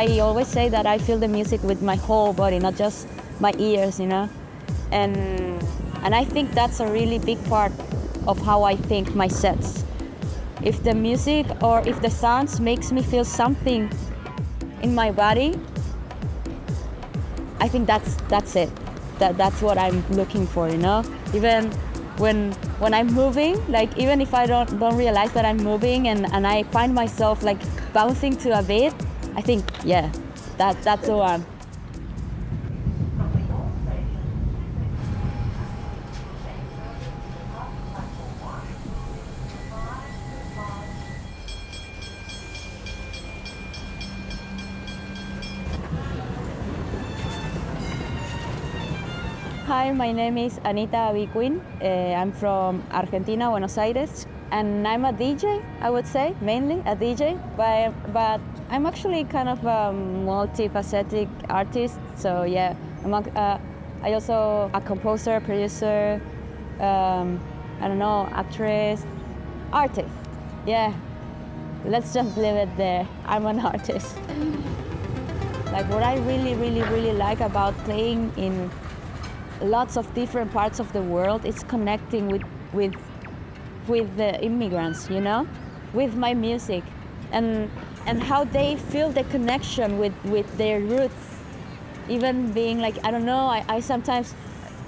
I always say that I feel the music with my whole body, not just my ears, you know? And I think that's a really big part of how I think my sets. If the music or if the sounds makes me feel something in my body, I think that's it. That's what I'm looking for, you know? Even when I'm moving, like even if I don't realize that I'm moving and I find myself like bouncing to a beat, I think, yeah, that's the one. Hi, my name is Anita B Queen. I'm from Argentina, Buenos Aires, and I'm a DJ, I would say, mainly a DJ, but I'm actually kind of a multifaceted artist, so yeah, I also a composer, producer, I don't know, actress, artist, yeah, let's just leave it there, I'm an artist. Like what I really like about playing in lots of different parts of the world, it's connecting with the immigrants, you know, with my music, and how they feel the connection with their roots. Even being like, I don't know, I sometimes,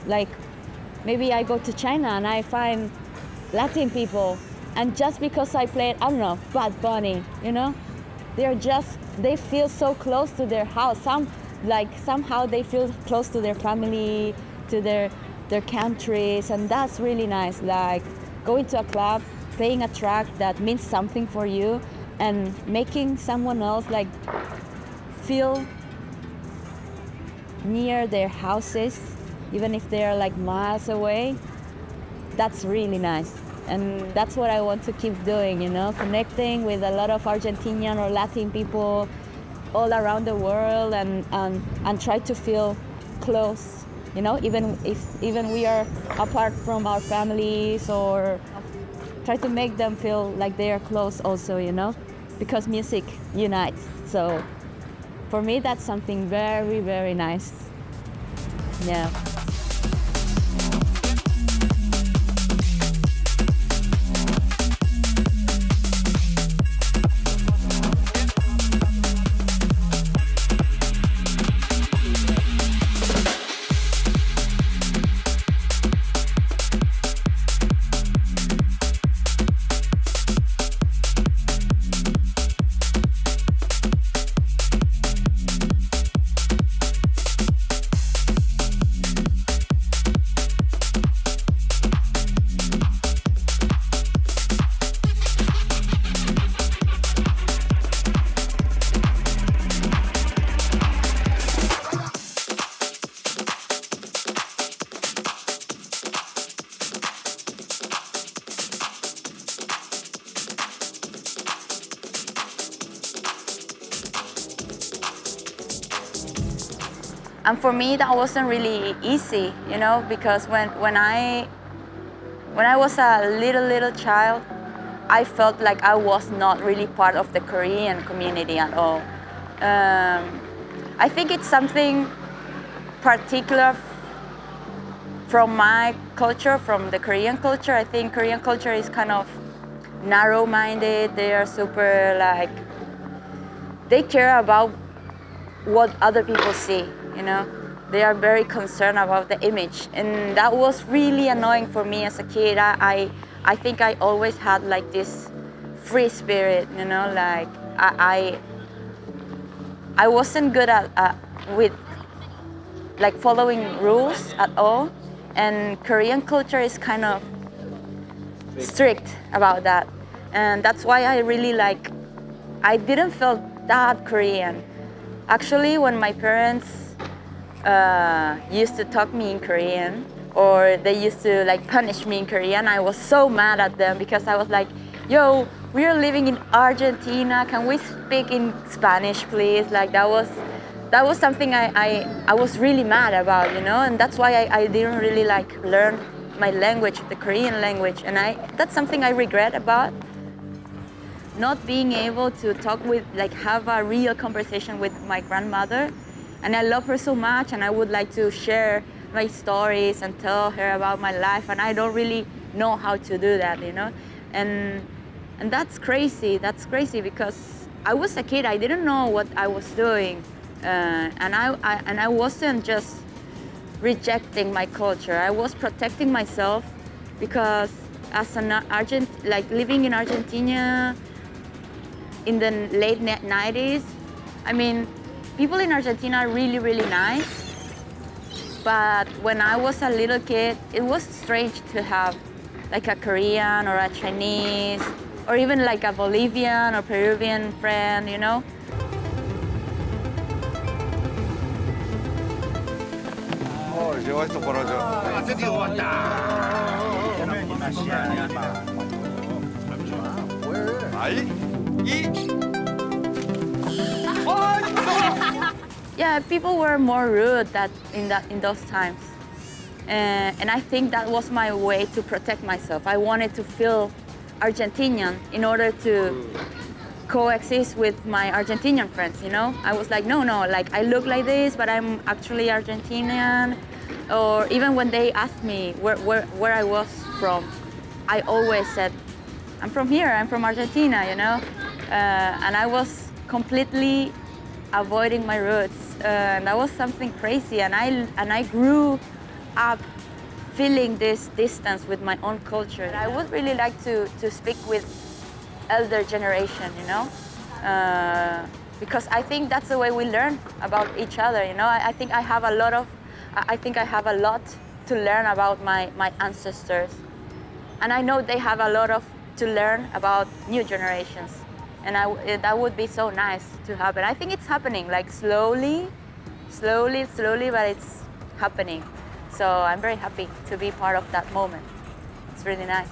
like, maybe I go to China and I find Latin people, and just because I played, I don't know, Bad Bunny, you know, they feel so close to their house. Somehow they feel close to their family, to their countries, and that's really nice. Like going to a club, playing a track that means something for you, and making someone else like feel near their houses, even if they're like miles away. That's really nice, and that's what I want to keep doing, you know, connecting with a lot of Argentinian or Latin people all around the world, and try to feel close, you know, even we are apart from our families, or try to make them feel like they are close also, you know, because music unites. So for me, that's something very nice. Yeah. And for me, that wasn't really easy, you know, because when I was a little child, I felt like I was not really part of the Korean community at all. I think it's something particular from my culture, from the Korean culture. I think Korean culture is kind of narrow-minded. They are super like, they care about what other people see, you know. They are very concerned about the image, and that was really annoying for me as a kid. I think I always had like this free spirit, you know, like I wasn't good at with like following rules at all, and Korean culture is kind of strict about that, and that's why I really like, I didn't feel that Korean. Actually, when my parents used to talk me in Korean, or they used to like punish me in Korean, I was so mad at them, because I was like, yo, we are living in Argentina, can we speak in Spanish, please? Like that was something I was really mad about, you know, and that's why I didn't really like learn my language, the Korean language, and that's something I regret about. not being able to talk with, like have a real conversation with my grandmother. And I love her so much, and I would like to share my stories and tell her about my life, and I don't really know how to do that, you know? And that's crazy because I was a kid, I didn't know what I was doing. And I wasn't just rejecting my culture, I was protecting myself, because as an like living in Argentina in the late 90s, I mean, people in Argentina are really, really nice. But when I was a little kid, it was strange to have like a Korean or a Chinese, or even like a Bolivian or Peruvian friend, you know? Lleva esto por allá. Ahí. Yeah, people were more rude in those times. And I think that was my way to protect myself. I wanted to feel Argentinian in order to coexist with my Argentinian friends, you know? I was like, no, like I look like this, but I'm actually Argentinian. Or even when they asked me where I was from, I always said, I'm from here, I'm from Argentina, you know? And I was completely avoiding my roots. And that was something crazy, and I grew up feeling this distance with my own culture. And I would really like to speak with elder generation, you know? Because I think that's the way we learn about each other, you know? I think I have a lot to learn about my ancestors. And I know they have a lot to learn about new generations. And that would be so nice to happen. I think it's happening, like slowly, but it's happening. So I'm very happy to be part of that moment. It's really nice.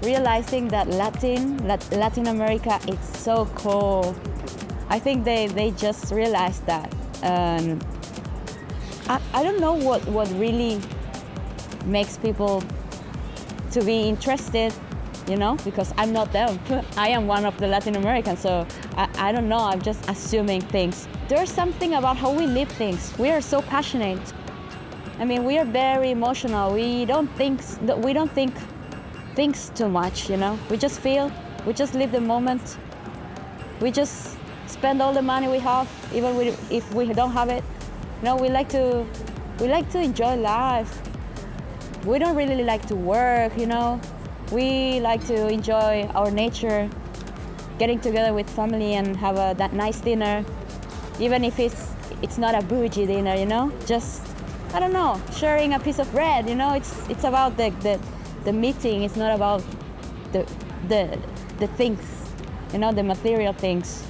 Realizing that Latin America is so cool. I think they just realized that. I don't know what really makes people to be interested, you know, because I'm not them. I am one of the Latin Americans, so I don't know, I'm just assuming things. There's something about how we live things. We are so passionate. I mean, we are very emotional. We don't think things too much, you know. We just feel, we just live the moment. We just spend all the money we have, even if we don't have it. You know, we like to enjoy life. We don't really like to work, you know. We like to enjoy our nature, getting together with family and have that nice dinner, even if it's not a bougie dinner, you know. Just, I don't know, sharing a piece of bread, you know. It's about the meeting. It's not about the things, you know, the material things.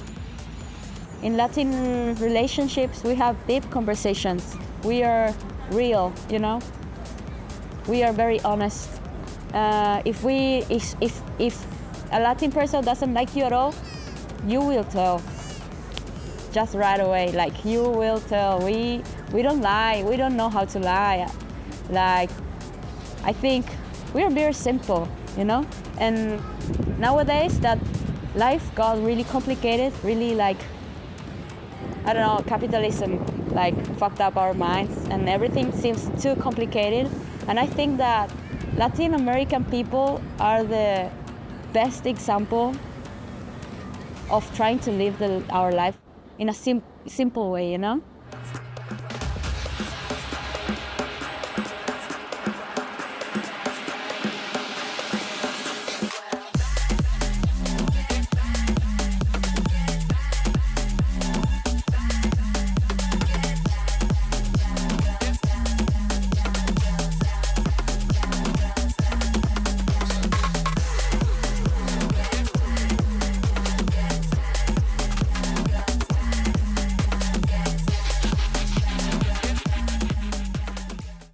In Latin relationships, we have deep conversations. We are real, you know. We are very honest. If a Latin person doesn't like you at all, you will tell, just right away. Like, you will tell. We don't lie. We don't know how to lie. Like, I think we are very simple, you know. And nowadays, that life got really complicated. Really, like, I don't know, capitalism like fucked up our minds, and everything seems too complicated. And I think that Latin American people are the best example of trying to live our life in a simple way, you know?